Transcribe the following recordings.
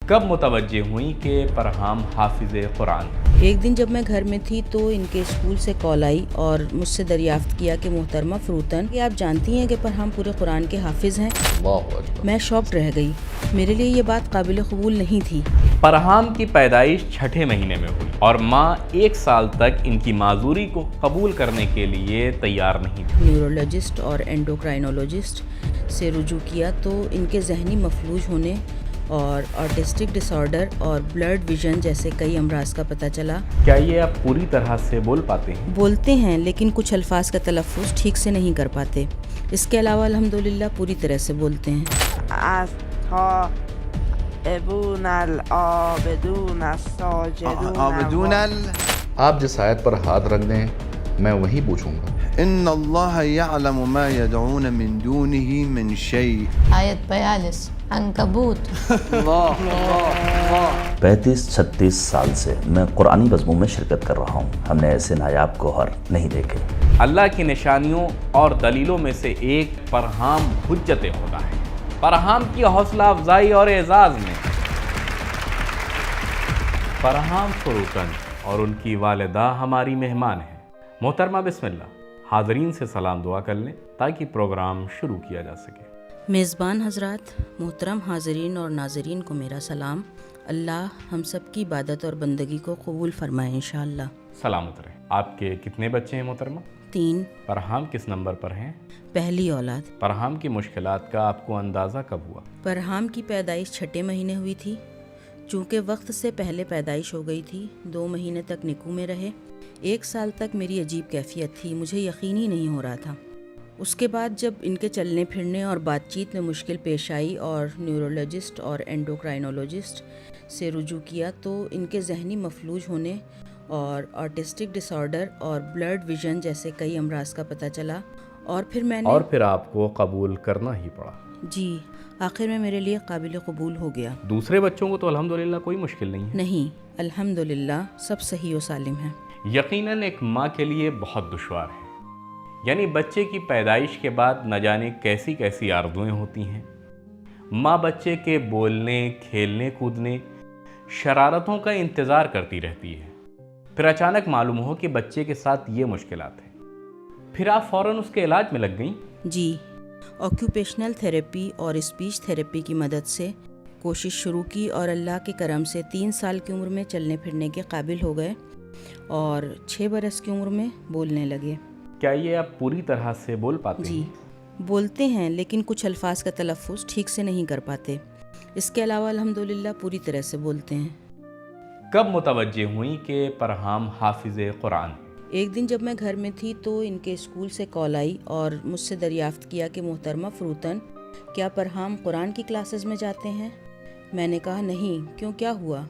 کب متوجہ ہوئیں کہ فرحام حافظ قرآن؟ ایک دن جب میں گھر میں تھی تو ان کے اسکول سے کال آئی اور مجھ سے دریافت کیا کہ محترمہ فروتن، کہ آپ جانتی ہیں کہ فرحام پورے قرآن کے حافظ ہیں؟ میں شاکڈ رہ گئی، میرے لیے یہ بات قابل قبول نہیں تھی۔ فرحام کی پیدائش چھٹے مہینے میں ہوئی اور ماں 1 سال تک ان کی معذوری کو قبول کرنے کے لیے تیار نہیں تھی۔ نیورولوجسٹ اور اینڈوکرائنولوجسٹ سے رجوع کیا تو ان کے ذہنی مفلوج ہونے اور آٹسٹک ڈس آرڈر اور بلرڈ ویژن جیسے کئی امراض کا پتہ چلا۔ کیا یہ آپ پوری طرح سے بول پاتے ہیں؟ بولتے ہیں لیکن کچھ الفاظ کا تلفظ ٹھیک سے نہیں کر پاتے۔ اس کے علاوہ الحمدللہ پوری طرح سے بولتے ہیں۔ آپ جس آیت پر ہاتھ رکھ دیں میں وہی پوچھوں گا۔ ان اللہ یعلم ما یدعون من دونه من شیء۔ آیت 42 عنکبوت۔ 35-36 سال سے میں قرآنی مضمون میں شرکت کر رہا ہوں، ہم نے ایسے نایاب گوہر نہیں دیکھے۔ اللہ کی نشانیوں اور دلیلوں میں سے ایک فرحام حجت خدا ہے۔ فرحام کی حوصلہ افزائی اور اعزاز میں فرحام فروتن اور ان کی والدہ ہماری مہمان ہیں۔ محترمہ بسم اللہ، حاضرین سے سلام دعا کر لیں تاکہ پروگرام شروع کیا جا سکے۔ میزبان حضرات، محترم حاضرین اور ناظرین کو میرا سلام۔ اللہ ہم سب کی عبادت اور بندگی کو قبول فرمائے انشاءاللہ۔ سلامت رہیں۔ آپ کے کتنے بچے ہیں محترمہ؟ 3۔ فرحام کس نمبر پر ہیں؟ پہلی اولاد۔ فرحام کی مشکلات کا آپ کو اندازہ کب ہوا؟ فرحام کی پیدائش چھٹے مہینے ہوئی تھی۔ چونکہ وقت سے پہلے پیدائش ہو گئی تھی، 2 مہینے تک نکو میں رہے۔ 1 سال تک میری عجیب کیفیت تھی، مجھے یقین ہی نہیں ہو رہا تھا۔ اس کے بعد جب ان کے چلنے پھرنے اور بات چیت میں مشکل پیش آئی اور نیورولوجسٹ اور اینڈوکرائنولوجسٹ سے رجوع کیا تو ان کے ذہنی مفلوج ہونے اور آٹسٹک ڈس آرڈر اور بلرڈ ویژن جیسے کئی امراض کا پتہ چلا، اور پھر آپ کو قبول کرنا ہی پڑا۔ جی، آخر میں میرے لیے قابل قبول ہو گیا۔ دوسرے بچوں کو تو الحمدللہ کوئی مشکل نہیں ہے؟ نہیں، الحمدللہ سب صحیح و سالم ہیں۔ یقیناً ایک ماں کے لیے بہت دشوار ہے، یعنی بچے کی پیدائش کے بعد نہ جانے کیسی کیسی آرزوئیں ہوتی ہیں۔ ماں بچے کے بولنے، کھیلنے، کودنے، شرارتوں کا انتظار کرتی رہتی ہے۔ پھر اچانک معلوم ہو کہ بچے کے ساتھ یہ مشکلات ہیں، پھر آپ فوراً اس کے علاج میں لگ گئیں؟ جی، آکیوپیشنل تھیراپی اور اسپیچ تھیراپی کی مدد سے کوشش شروع کی اور اللہ کے کرم سے 3 سال کی عمر میں چلنے پھرنے کے قابل ہو گئے اور 6 برس کی عمر میں بولنے لگے۔ کیا یہ آپ پوری طرح سے بول پاتے ہیں؟ جی، بولتے ہیں لیکن کچھ الفاظ کا تلفظ ٹھیک سے نہیں کر پاتے۔ اس کے علاوہ الحمدللہ پوری طرح سے بولتے ہیں۔ کب متوجہ ہوئیں کہ فرحام حافظ قرآن؟ ایک دن جب میں گھر میں تھی تو ان کے اسکول سے کال آئی اور مجھ سے دریافت کیا کہ محترمہ فروتن، کیا فرحام قرآن کی کلاسز میں جاتے ہیں؟ میں نے کہا نہیں، کیوں، کیا ہوا؟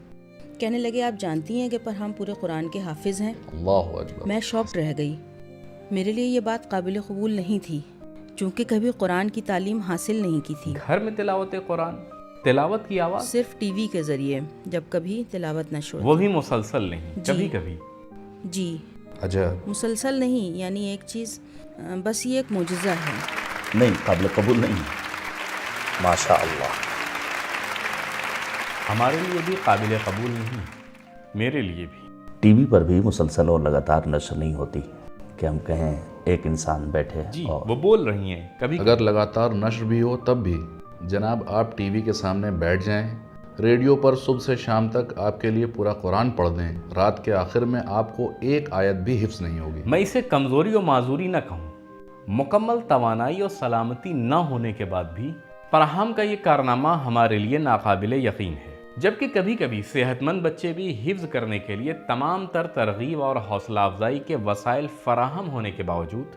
کہنے لگے آپ جانتی ہیں کہ فرحام پورے قرآن کے حافظ ہیں؟ اللہ اکبر۔ میں شاکڈ رہ گئی، میرے لیے یہ بات قابل قبول نہیں تھی، چونکہ کبھی قرآن کی تعلیم حاصل نہیں کی تھی۔ گھر میں تلاوت قرآن، تلاوت کی آواز صرف ٹی وی کے ذریعے جب کبھی تلاوت نہ شروع، وہ بھی مسلسل نہیں، کبھی کبھی؟ جی، عجب۔ مسلسل نہیں، یعنی ایک چیز، بس یہ ایک معجزہ ہے۔ نہیں، قابل قبول نہیں، ماشاء اللہ۔ ہمارے لیے بھی قابل قبول نہیں، میرے لیے بھی۔ ٹی وی پر بھی مسلسل اور لگاتار نشر نہیں ہوتی کہ ہم کہیں ایک انسان بیٹھے جی، اور وہ بول رہی ہیں کبھی اگر لگاتار نشر بھی ہو تب بھی جناب آپ ٹی وی کے سامنے بیٹھ جائیں، ریڈیو پر صبح سے شام تک آپ کے لیے پورا قرآن پڑھ دیں، رات کے آخر میں آپ کو ایک آیت بھی حفظ نہیں ہوگی۔ میں اسے کمزوری و معذوری نہ کہوں، مکمل توانائی اور سلامتی نہ ہونے کے بعد بھی فرحام کا یہ کارنامہ ہمارے لیے ناقابل یقین ہے، جبکہ کبھی کبھی صحت مند بچے بھی حفظ کرنے کے لیے تمام تر ترغیب اور حوصلہ افزائی کے وسائل فراہم ہونے کے باوجود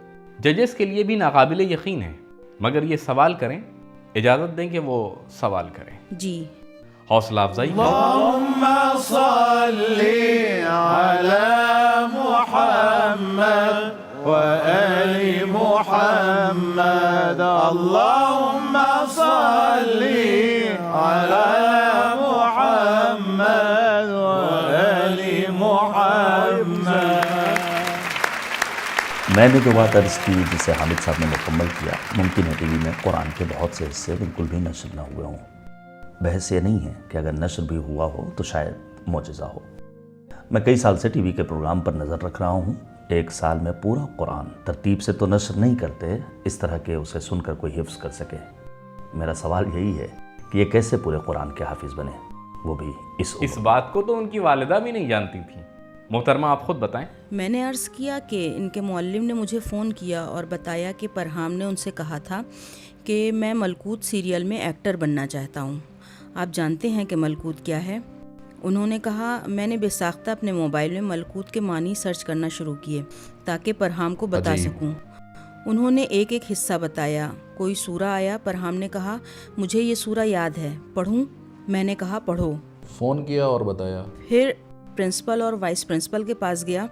ججز کے لیے بھی ناقابل یقین ہے۔ مگر یہ سوال کریں، اجازت دیں کہ وہ سوال کریں۔ جی، حوصلہ افزائی اللہم صلی علی محمد و آل محمد، اللہم صلی علی محمد و آل محمد۔ میں نے جو بات عرض کی جسے حامد صاحب نے مکمل کیا، ممکن ہے ٹی وی میں قرآن کے بہت سے حصے بالکل بھی نشر نہ ہوئے ہوں، بحث یہ نہیں ہے کہ اگر نشر بھی ہوا ہو تو شاید معجزہ ہو۔ میں کئی سال سے ٹی وی کے پروگرام پر نظر رکھ رہا ہوں، ایک سال میں پورا قرآن ترتیب سے تو نشر نہیں کرتے اس طرح کہ اسے سن کر کوئی حفظ کر سکے۔ میرا سوال یہی ہے کہ یہ کیسے پورے قرآن کے حافظ بنے، وہ بھی اس بات کو تو ان کی والدہ بھی نہیں جانتی تھی۔ محترمہ آپ خود بتائیں۔ میں نے عرض کیا کہ ان کے معلم نے مجھے فون کیا اور بتایا کہ پرہام نے ان سے کہا تھا کہ میں ملکوت سیریل میں ایکٹر بننا چاہتا ہوں۔ آپ جانتے ہیں کہ ملکوت کیا ہے؟ انہوں نے کہا میں نے بے ساختہ اپنے موبائل میں ملکوت کے معنی سرچ کرنا شروع کیے تاکہ پرہام کو بتا سکوں۔ انہوں نے ایک ایک حصہ بتایا، کوئی سورہ آیا، پرہام نے کہا مجھے یہ سورہ یاد ہے، پڑھوں؟ میں نے کہا پڑھو۔ فون کیا اور بتایا؟ پھر پرنسپل اور وائس پرنسپل کے پاس گیا،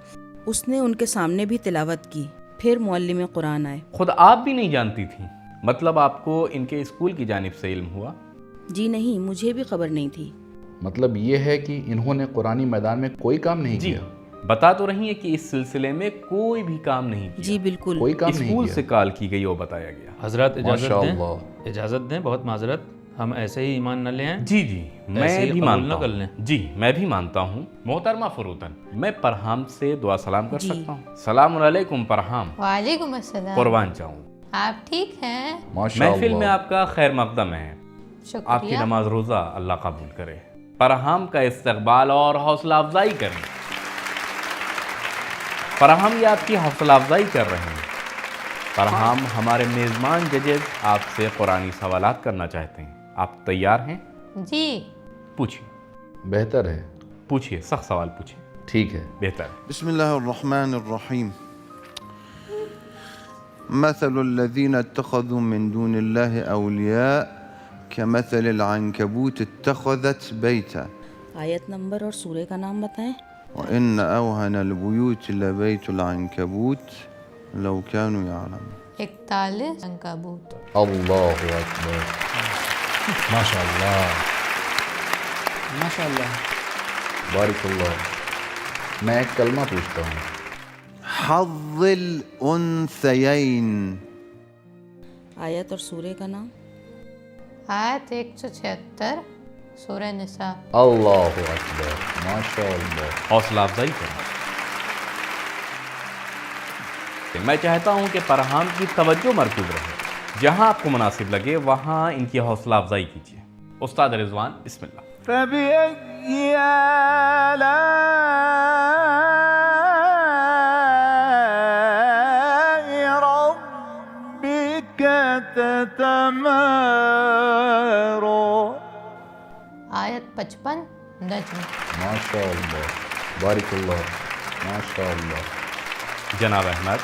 اس نے ان کے سامنے بھی تلاوت کی۔ پھر معلم قرآن آئے۔ خود آپ بھی نہیں جانتی تھی؟ مطلب آپ کو ان کے اسکول کی جانب سے علم ہوا؟ جی نہیں، مجھے بھی خبر نہیں تھی۔ مطلب یہ ہے کہ انہوں نے قرآنی میدان میں کوئی کام نہیں کیا؟ بتا تو رہی ہیں کہ اس سلسلے میں کوئی بھی کام نہیں کیا۔ جی بالکل، کوئی کام نہیں اسکول کیا؟ سے کال کی گئی اور بتایا گیا۔ حضرات ماشاءاللہ۔ اجازت دیں، بہت معذرت، ہم ایسے ہی ایمان نہ لیں۔ جی میں بھی مانتا کر لیں۔ ہوں۔ جی میں بھی مانتا ہوں۔ محترمہ فروتن، میں پرہام سے دعا سلام کر سکتا ہوں؟ السلام علیکم پرہام۔ وعلیکم السلام۔ قربان جاؤں۔ آپ ٹھیک ہیں؟ محفل میں آپ کا خیر مقدم ہے۔ شکریہ۔ آپ کی نماز روزہ اللہ قبول کرے۔ پرہام کا استقبال اور حوصلہ افزائی کریں۔ پرہام یہ آپ کی حوصلہ افزائی کر رہے ہیں۔ پرہام ہمارے میزبان ججز آپ سے قرآنی سوالات کرنا چاہتے ہیں، آپ تیار ہیں؟ جی پوچھیے۔ بہتر ہے، پوچھیے، سخت سوال پوچھیے۔ ٹھیک ہے۔ بہتر ہے۔ بسم الله الرحمن الرحيم. مثل الذين اتخذوا من دون الله أولياء كمثل العنكبوت اتخذت بيتا آیت نمبر اور سورہ کا نام بتائیں۔ وإن أوهن البيوت لبيت العنكبوت لو كانوا يعلمون. 41 عنکبوت۔ اللہ اکبر، ماشاء اللہ ماشاء اللہ۔ بارک اللہ۔ میں ایک کلمہ پوچھتا ہوں۔ حظ الأنثيين. آیت اور سورہ کا نام۔ آیت 176 سورہ نساء۔ اللہ اکبر، ماشاء اللہ۔ حوصلہ افزائی کریں۔ میں چاہتا ہوں کہ پرہام کی توجہ مرکوز رہے، جہاں آپ کو مناسب لگے وہاں ان کی حوصلہ افزائی کیجیے۔ استاد رضوان، بسم اللہ۔ فبأي آلاء ربك تتمارى؟ آیت 55 نجم۔ ماشاء اللہ، بارک اللہ، ماشاء اللہ۔ جناب احمد،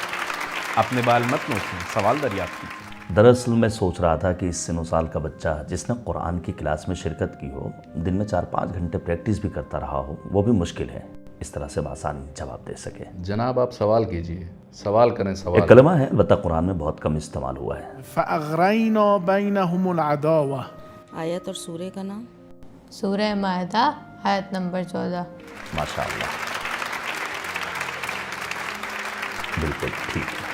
اپنے بال مت نوچیں، سوال دریافت کیجیے۔ دراصل میں سوچ رہا تھا کہ اس سن و سال کا بچہ جس نے قرآن کی کلاس میں شرکت کی ہو، دن میں 4-5 گھنٹے پریکٹس بھی کرتا رہا ہو، وہ بھی مشکل ہے اس طرح سے بآسانی جواب دے سکے۔ جناب آپ سوال کیجئے، سوال کریں۔ سوال ایک کلمہ ہے البتہ قرآن میں بہت کم استعمال ہوا ہے۔ فأغرينا بينهم العداوة. آیت اور سورہ کا نام۔ سورہ مائدہ آیت نمبر 14۔ ماشاء اللہ، بالکل ٹھیک ہے۔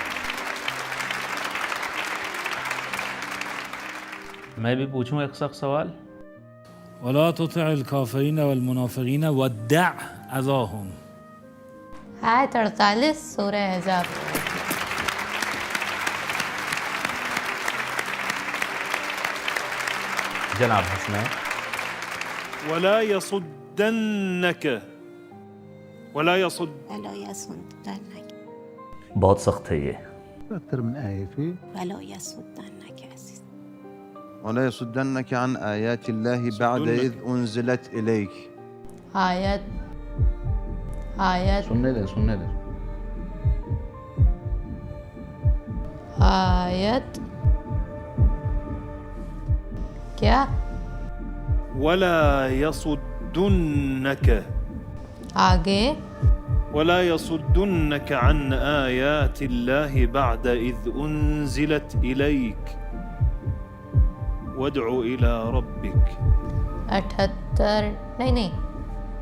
میں بھی پوچھوں ایک سخت سوال؟ ولا تطع الكافرين والمنافقين ودع أذاهم. آیت 48 سورہ احزاب۔ جناب حسنین۔ ولا يصدنك بہت سخت ہے یہ۔ أكثر من آية فيه. ولا يصدنك عزيز. ولا يصدنك عن آيات الله بعد إذ أنزلت إليك. آیت سننے دیں۔ آیت کیا؟ ولا يصدنك آگے ولا يصدنك عن آيات الله بعد إذ أنزلت إليك وادع إلى ربك. 78 نہیں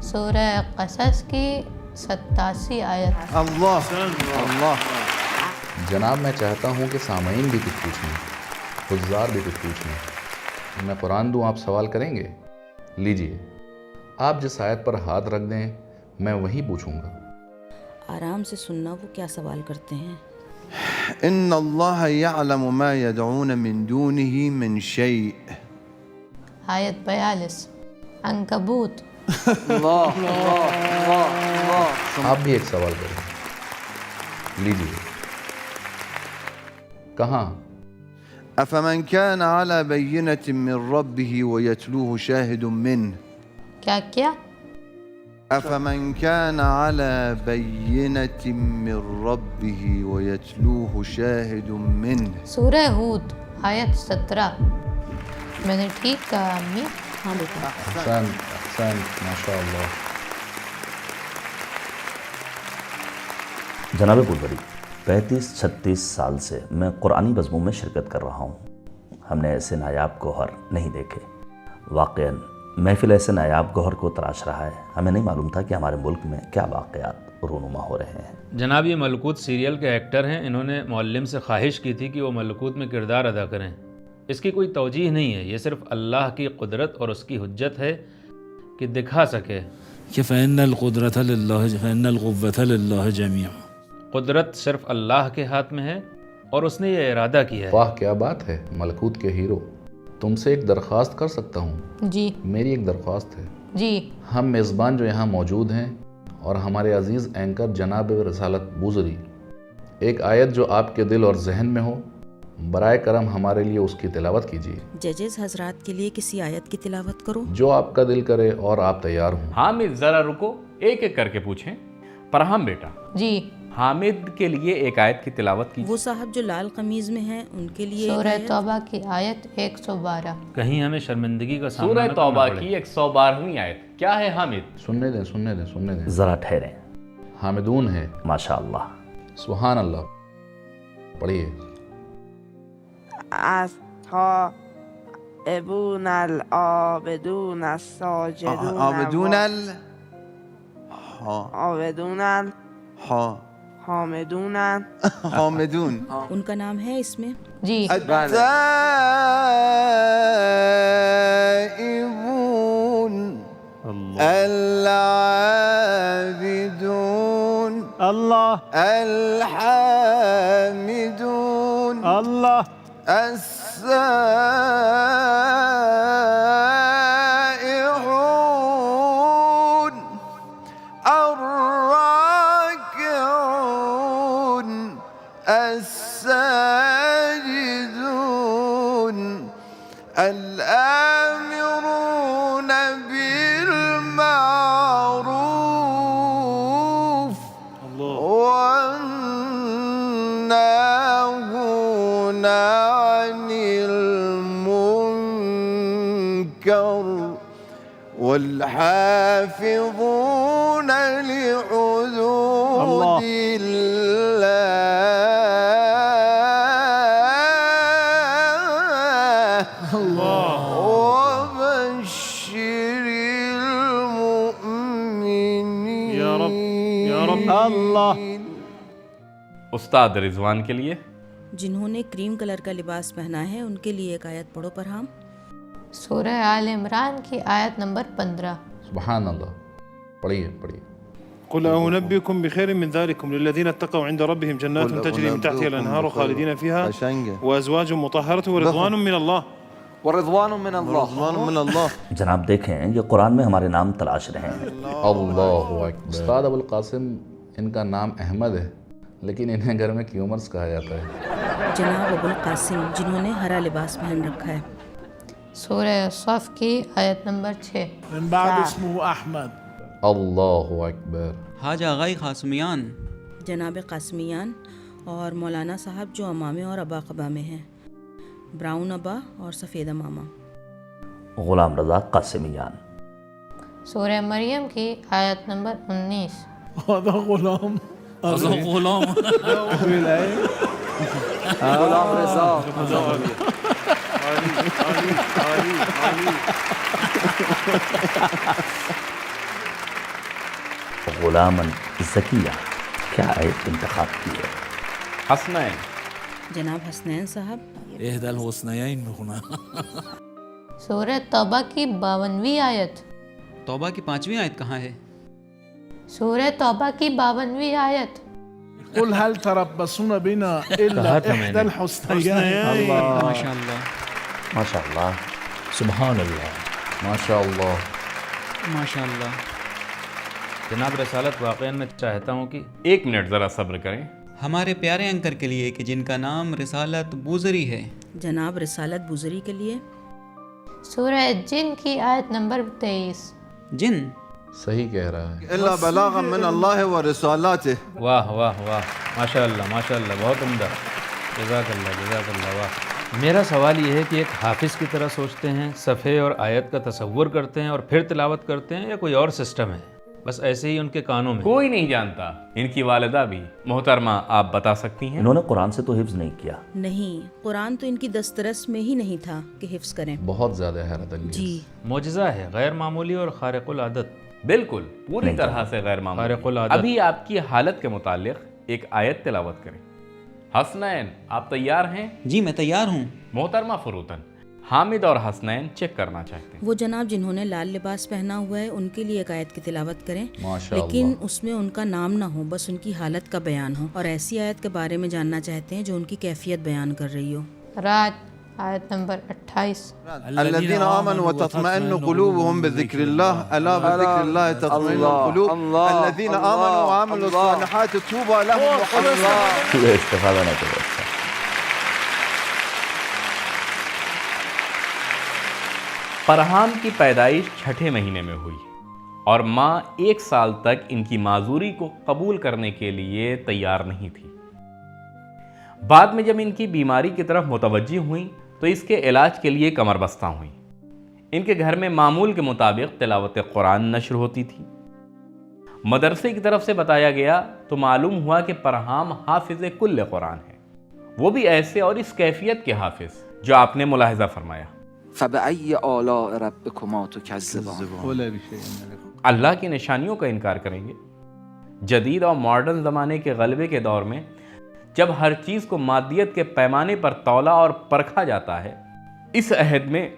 سورہ قصص کی 87 آیت۔ الله الله. جناب میں چاہتا ہوں کہ سامعین بھی کچھ پوچھیں، حضار بھی کچھ پوچھیں۔ میں قرآن دوں آپ سوال کریں گے؟ لیجئے، آپ جس آیت پر ہاتھ رکھ دیں میں وہی پوچھوں گا۔ آرام سے سننا وہ کیا سوال کرتے ہیں۔ إن الله يعلم ما يدعون من دونه من شيء۔ آیت 42 عنکبوت۔ آپ بھی ایک سوال کریں، لیجئے، کہاں؟ أفمن كان على بينة من ربه ويتلوه شاهد منه۔ کیا أفمن كان على بينة من ربه ويتلوه شاهد منه۔ سورہ ہود آیت 17۔ میں نے ٹھیک کہا امی؟ ہاں بیٹا۔ احسن ماشاء اللہ۔ جناب پولوری، 35-36 سال سے میں قرآنی بزموں میں شرکت کر رہا ہوں۔ ہم نے ایسے نایاب گوہر نہیں دیکھے۔ واقعاً محفل ایسے نایاب گوہر کو تراش رہا ہے۔ ہمیں نہیں معلوم تھا کہ ہمارے ملک میں کیا واقعات رونما ہو رہے ہیں۔ جناب یہ ملکوت سیریل کے ایکٹر ہیں، انہوں نے معلم سے خواہش کی تھی کہ وہ ملکوت میں کردار ادا کریں۔ اس کی کوئی توجیہ نہیں ہے، یہ صرف اللہ کی قدرت اور اس کی حجت ہے کہ دکھا سکے کہ فإن القدرة لله فإن القوة لله جميعا۔ قدرت صرف اللہ کے ہاتھ میں ہے اور اس نے یہ ارادہ کیا ہے۔ واہ کیا بات ہے ملکوت کے ہیرو، تم سے ایک درخواست کر سکتا ہوں؟ جی میری ایک درخواست ہے۔ جی ہم میزبان جو یہاں موجود ہیں اور ہمارے عزیز اینکر جناب رسالت بوزری، ایک آیت جو آپ کے دل اور ذہن میں ہو برائے کرم ہمارے لیے اس کی تلاوت کیجیے۔ ججز حضرات کے لیے کسی آیت کی تلاوت کرو جو آپ کا دل کرے اور آپ تیار ہوں۔ حامد ذرا رکو، ایک ایک کر کے پوچھیں۔ فرحان بیٹا، جی حامد کے لیے ایک آیت کی تلاوت کی۔ وہ صاحب جو لال قمیض میں ہیں ان کے لیے ایک سورہ آیت۔ توبہ کی آیت 112۔ کہیں ہمیں شرمندگی کا سامنا سورہ نہ توبہ کرنا پڑے۔ کی 112ویں آیت کیا ہے حامد؟ سننے دیں۔ ذرا ٹھہریں۔ حامدون ہے۔ ماشاء اللہ۔ سبحان اللہ، پڑھیے۔ التائبون العابدون الساجدون عابدون حامدون حامدون۔ ان کا نام ہے اس میں؟ جی التائبون العابدون الله الحامدون الله السائحون الراكعون الساجدون الآمرون بالمعروف والناهون عن المنكر والحافظون لحدود الله وبشر المؤمنين۔ يا رب يا رب الله۔ استاد رضوان کے لیے جنہوں نے کریم کلر کا لباس پہنا ہے ان کے لیے ایک آیت پڑھو فرحان۔ سورہ آل عمران کی آیت نمبر 15۔ سبحان اللہ، پڑھیے۔ قل أنبئكم بخير من ذلكم للذين اتقوا عند ربهم جنات تجري من تحتها الأنهار خالدين فيها وأزواج مطهرة ورضوان من الله ورضوان من الله۔ جناب دیکھیں یہ قرآن میں ہمارے نام تلاش رہے ہیں۔ اللہ اکبر۔ استاد ابو القاسم، ان کا نام احمد ہے لیکن انہیں گھر میں کیومرز کہا جاتا ہے۔ جناب ابو القاسم جنہوں نے ہرا لباس پہن رکھا ہے۔ سورہ صف کی آیت نمبر 6۔ من بعد اسمه احمد۔ اللہ اکبر۔ حاج آغائی قاسمیان، جناب قاسمیان اور مولانا صاحب جو امامے اور ابا قبا میں ہیں، براؤن ابا اور سفید امامہ۔ غلام رضا قاسمیان۔ سورہ مریم کی آیت نمبر 19۔ هذا غلام غلام غلام رضا۔ غلاما زکیہ، کیا آیت انتخاب کی ہے؟ حسنین، جناب حسنین صاحب۔ احدى الحسنيين میخونن۔ سورہ توبہ کی 52ویں آیت. توبہ کی 5ویں آیت کہاں ہے؟ سورہ توبہ کی 52ویں آیت. قل هل تربصون بنا الا احدى الحسنيين. ماشاء اللہ، ماشاء اللہ، سبحان اللہ، ماشاء اللہ، ماشاء اللہ. جناب رسالت واقعاً میں چاہتا ہوں کہ 1 منٹ ذرا صبر کریں. ہمارے پیارے انکر کے لیے کہ جن کا نام رسالت بوزری ہے. جناب رسالت بوزری کے لیے سورہ جن کی آیت نمبر 23. جن صحیح کہہ رہا ہے. الا بلاغا من اللہ ورسالاته. واہ واہ واہ، ماشاء اللہ ماشاء اللہ، بہت عمدہ، جزاک اللہ جزاک اللہ. واہ. میرا سوال یہ ہے کہ ایک حافظ کی طرح سوچتے ہیں، صفحے اور آیت کا تصور کرتے ہیں اور پھر تلاوت کرتے ہیں، یا کوئی اور سسٹم ہے؟ بس ایسے ہی ان کے کانوں میں. کوئی نہیں جانتا. ان کی والدہ بھی. محترمہ آپ بتا سکتی ہیں؟ انہوں نے قرآن سے تو حفظ نہیں کیا. نہیں، قرآن تو ان کی دسترس میں ہی نہیں تھا کہ حفظ کریں. بہت زیادہ حیرت انگیز. جی، معجزہ ہے، غیر معمولی اور خارق العادت. بالکل، پوری طرح سے غیر معمولی. خارق العادت. ابھی آپ کی حالت کے متعلق ایک آیت تلاوت کریں. حسنین، آپ تیار ہیں؟ جی میں تیار ہوں. محترمہ فروتن، حامد اور حسنین چیک کرنا چاہتے ہیں. وہ جناب جنہوں نے لال لباس پہنا ہوا ہے ان کے لیے ایک آیت کی تلاوت کریں، ماشاء لیکن اللہ. اس میں ان کا نام نہ ہو، بس ان کی حالت کا بیان ہو، اور ایسی آیت کے بارے میں جاننا چاہتے ہیں جو ان کی کیفیت بیان کر رہی ہو. رات آیت نمبر 28. الذين آمنوا وتطمئن قلوبهم بذكر الله ألا بذكر الله تطمئن القلوب. الذين آمنوا وعملوا الصالحات طوبى لهم وحسن. یہ استفادہ نہ کرو. پرہام کی پیدائش 6 مہینے میں ہوئی اور ماں 1 سال تک ان کی معذوری کو قبول کرنے کے لیے تیار نہیں تھی. بعد میں جب ان کی بیماری کی طرف متوجہ ہوئیں تو اس کے علاج کے لیے کمر بستہ ہوئیں. ان کے گھر میں معمول کے مطابق تلاوت قرآن نشر ہوتی تھی. مدرسے کی طرف سے بتایا گیا تو معلوم ہوا کہ پرہام حافظ کل قرآن ہے، وہ بھی ایسے اور اس کیفیت کے حافظ جو آپ نے ملاحظہ فرمایا. فبأي آلاء ربكما تكذبان. اللہ کی نشانیوں کا انکار کریں گے. جدید اور ماڈرن زمانے کے غلبے کے دور میں جب ہر چیز کو مادیت کے پیمانے پر تولا اور پرکھا جاتا ہے، اس عہد میں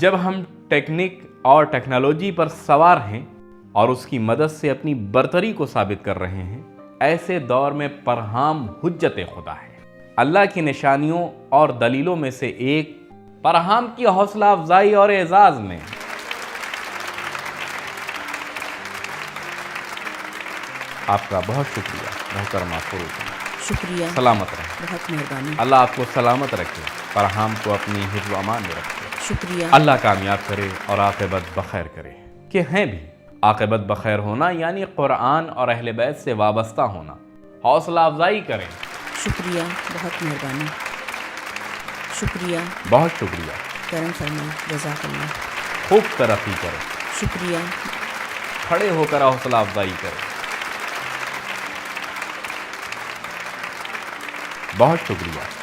جب ہم ٹیکنیک اور ٹیکنالوجی پر سوار ہیں اور اس کی مدد سے اپنی برتری کو ثابت کر رہے ہیں، ایسے دور میں پرہام حجت خدا ہے. اللہ کی نشانیوں اور دلیلوں میں سے ایک پرہام کی حوصلہ افزائی اور اعزاز میں آپ کا بہت شکریہ محترمہ فروتن. شکریہ. سلامت رہیں. بہت مہربانی. اللہ آپ کو سلامت رکھے، پرہام کو اپنی حفظ و امان میں رکھے. شکریہ. اللہ کامیاب کرے اور عاقبت بخیر کرے. کہ ہیں بھی عاقبت بخیر ہونا یعنی قرآن اور اہل بیت سے وابستہ ہونا. حوصلہ افزائی کریں. شکریہ. بہت مہربانی. شکریہ. بہت شکریہ. کرم فرمائیں. جزاک اللہ. خوب ترقی کریں. شکریہ. کھڑے ہو کر حوصلہ افزائی کریں. بہت شکریہ.